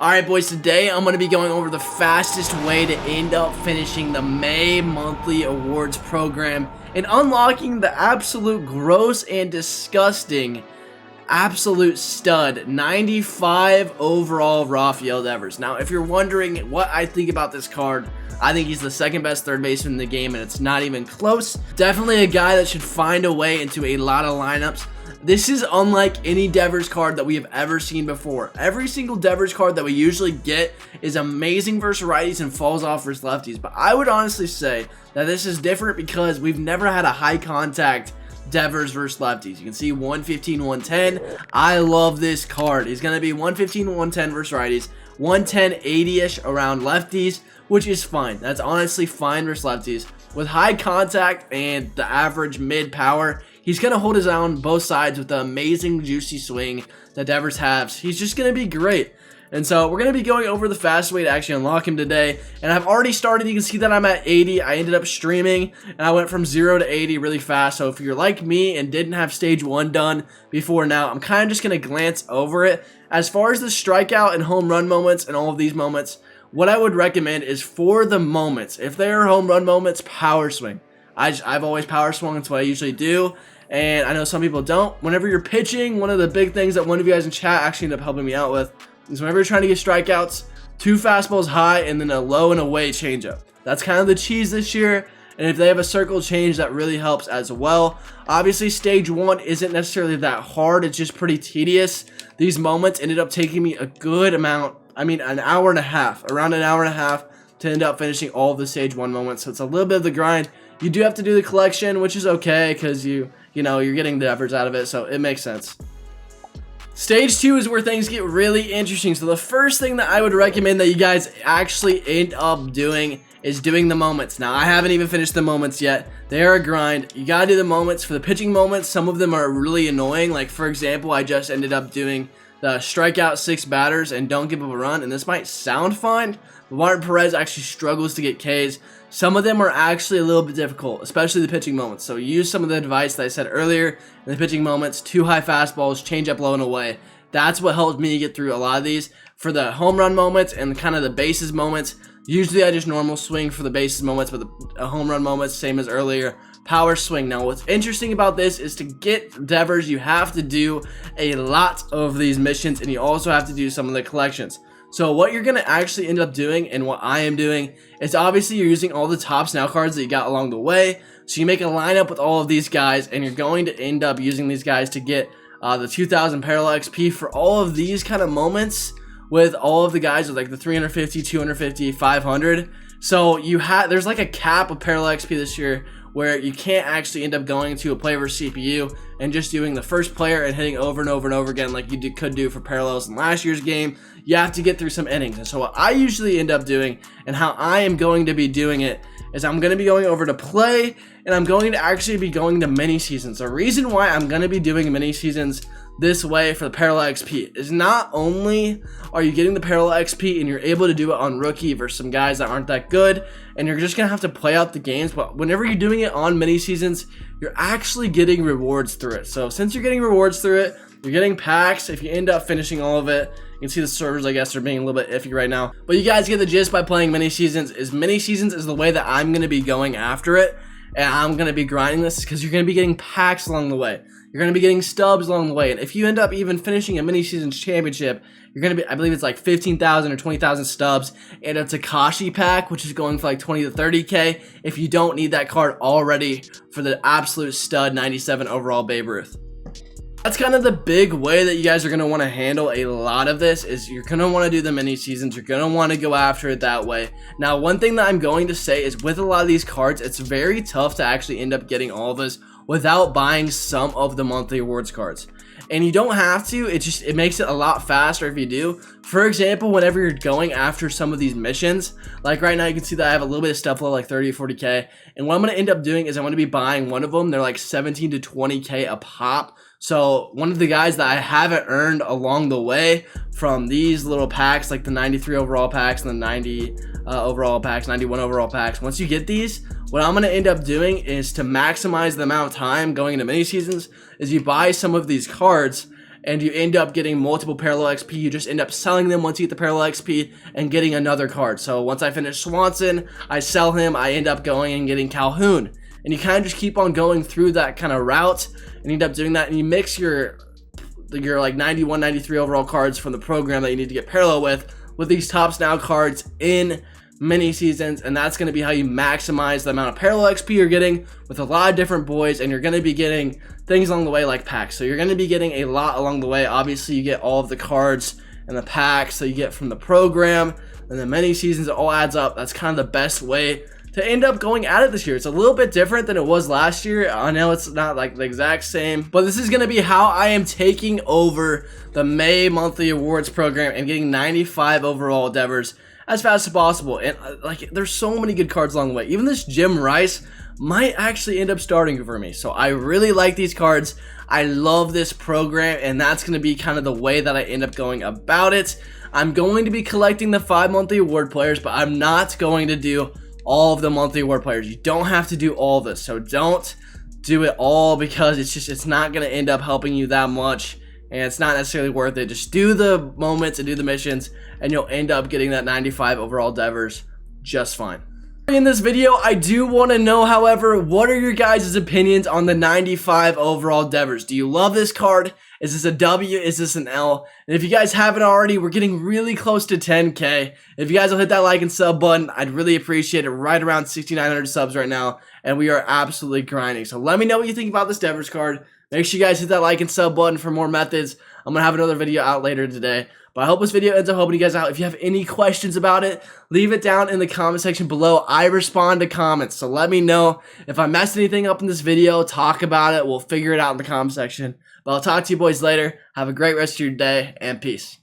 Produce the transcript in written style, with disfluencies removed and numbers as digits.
Alright boys, today I'm going to be going over the fastest way to end up finishing the May monthly awards program and unlocking the absolute gross and disgusting absolute stud 95 overall Rafael Devers. Now if you're wondering what I think about this card, I think he's the second best third baseman in the game and it's not even close. Definitely a guy that should find a way into a lot of lineups. This is unlike any Devers card that we have ever seen before. Every single Devers card that we usually get is amazing versus righties and falls off versus lefties. But I would honestly say that this is different because we've never had a high contact Devers versus lefties. You can see 115, 110. I love this card. He's going to be 115, 110 versus righties, 110, 80-ish around lefties, which is fine. That's honestly fine versus lefties. With high contact and the average mid power, he's going to hold his own both sides with the amazing juicy swing that Devers has. He's just going to be great. And so we're going to be going over the fast way to actually unlock him today. And I've already started. You can see that I'm at 80. I ended up streaming and I went from 0 to 80 really fast. So if you're like me and didn't have stage 1 done before now, I'm kind of just going to glance over it. As far as the strikeout and home run moments and all of these moments, what I would recommend is for the moments, if they are home run moments, power swing. I've always power swung. That's what I usually do. And I know some people don't. Whenever you're pitching, one of the big things that one of you guys in chat actually ended up helping me out with is whenever you're trying to get strikeouts, 2 fastballs high and then a low and away changeup. That's kind of the cheese this year. And if they have a circle change, that really helps as well. Obviously, stage 1 isn't necessarily that hard. It's just pretty tedious. These moments ended up taking me a good amount. I mean, an hour and a half, around an hour and a half to end up finishing all of the stage 1 moments. So it's a little bit of the grind. You do have to do the collection, which is okay because you know, you're getting the efforts out of it, so it makes sense. Stage 2 is where things get really interesting. So the first thing that I would recommend that you guys actually end up doing is doing the moments. Now, I haven't even finished the moments yet. They are a grind. You gotta do the moments. For the pitching moments, some of them are really annoying. Like, for example, I just ended up doing the strikeout 6 batters and don't give up a run, and this might sound fine, but Martin Perez actually struggles to get Ks. Some of them are actually a little bit difficult, especially the pitching moments. So use some of the advice that I said earlier in the pitching moments. 2 high fastballs, change up low and away. That's what helped me get through a lot of these. For the home run moments and kind of the bases moments, usually I just normal swing for the bases moments, but the home run moments, same as earlier, power swing. Now what's interesting about this is to get Devers, you have to do a lot of these missions and you also have to do some of the collections. So what you're going to actually end up doing, and what I am doing, is obviously you're using all the Topps Now cards that you got along the way. So you make a lineup with all of these guys, and you're going to end up using these guys to get the 2000 parallel XP for all of these kind of moments with all of the guys with like the 350, 250, 500. So there's like a cap of parallel XP this year where you can't actually end up going to a player versus CPU and just doing the first player and hitting over and over and over again like you could do for parallels in last year's game. You have to get through some innings. And so what I usually end up doing and how I am going to be doing it is I'm going to be going over to play and I'm going to actually be going to mini seasons. The reason why I'm going to be doing mini seasons this way for the parallel XP is not only are you getting the parallel XP and you're able to do it on rookie versus some guys that aren't that good and you're just gonna have to play out the games, but whenever you're doing it on mini seasons, you're actually getting rewards through it. So since you're getting rewards through it, you're getting packs. If you end up finishing all of it, you can see the servers I guess are being a little bit iffy right now, but you guys get the gist by playing mini seasons. Mini seasons is the way that I'm gonna be going after it, and I'm gonna be grinding this because you're gonna be getting packs along the way. You're going to be getting stubs along the way. And if you end up even finishing a mini-seasons championship, you're going to be, I believe it's like 15,000 or 20,000 stubs and a Takashi pack, which is going for like 20 to 30K if you don't need that card already for the absolute stud 97 overall Babe Ruth. That's kind of the big way that you guys are going to want to handle a lot of this is you're going to want to do the mini seasons. You're going to want to go after it that way. Now, one thing that I'm going to say is with a lot of these cards, it's very tough to actually end up getting all of this without buying some of the monthly awards cards. And you don't have to, it makes it a lot faster if you do. For example, whenever you're going after some of these missions, like right now you can see that I have a little bit of stuff low, like 30 or 40K. And what I'm going to end up doing is I'm going to be buying one of them. They're like 17 to 20K a pop. So one of the guys that I haven't earned along the way from these little packs, like the 93 overall packs and the 90 overall packs, 91 overall packs, once you get these, what I'm going to end up doing is to maximize the amount of time going into mini seasons is you buy some of these cards and you end up getting multiple parallel XP. You just end up selling them once you get the parallel XP and getting another card. So once I finish Swanson, I sell him, I end up going and getting Calhoun. And you kind of just keep on going through that kind of route, and you end up doing that, and you mix your like 91, 93 overall cards from the program that you need to get parallel with these Tops Now cards in mini seasons, and that's going to be how you maximize the amount of parallel XP you're getting with a lot of different boys, and you're going to be getting things along the way like packs. So you're going to be getting a lot along the way. Obviously, you get all of the cards and the packs that you get from the program, and the mini seasons, it all adds up. That's kind of the best way to end up going at it this year. It's a little bit different than it was last year. I know it's not like the exact same, but this is going to be how I am taking over the May monthly awards program and getting 95 overall Devers as fast as possible. And like, there's so many good cards along the way. Even this Jim Rice might actually end up starting for me. So I really like these cards. I love this program, and that's going to be kind of the way that I end up going about it. I'm going to be collecting the 5 monthly award players, but I'm not going to do all of the monthly award players. You don't have to do all this, so don't do it all, because it's not going to end up helping you that much, and it's not necessarily worth it. Just do the moments and do the missions, and you'll end up getting that 95 overall Devers just fine. In this video, I do want to know, however, what are your guys' opinions on the 95 overall Devers? Do you love this card? Is this a W? Is this an L? And if you guys haven't already, we're getting really close to 10K. If you guys will hit that like and sub button, I'd really appreciate it. Right around 6,900 subs right now, and we are absolutely grinding. So let me know what you think about this Devers card. Make sure you guys hit that like and sub button for more methods. I'm going to have another video out later today. But I hope this video ends up helping you guys out. If you have any questions about it, leave it down in the comment section below. I respond to comments, so let me know. If I messed anything up in this video, talk about it. We'll figure it out in the comment section. But I'll talk to you boys later. Have a great rest of your day, and peace.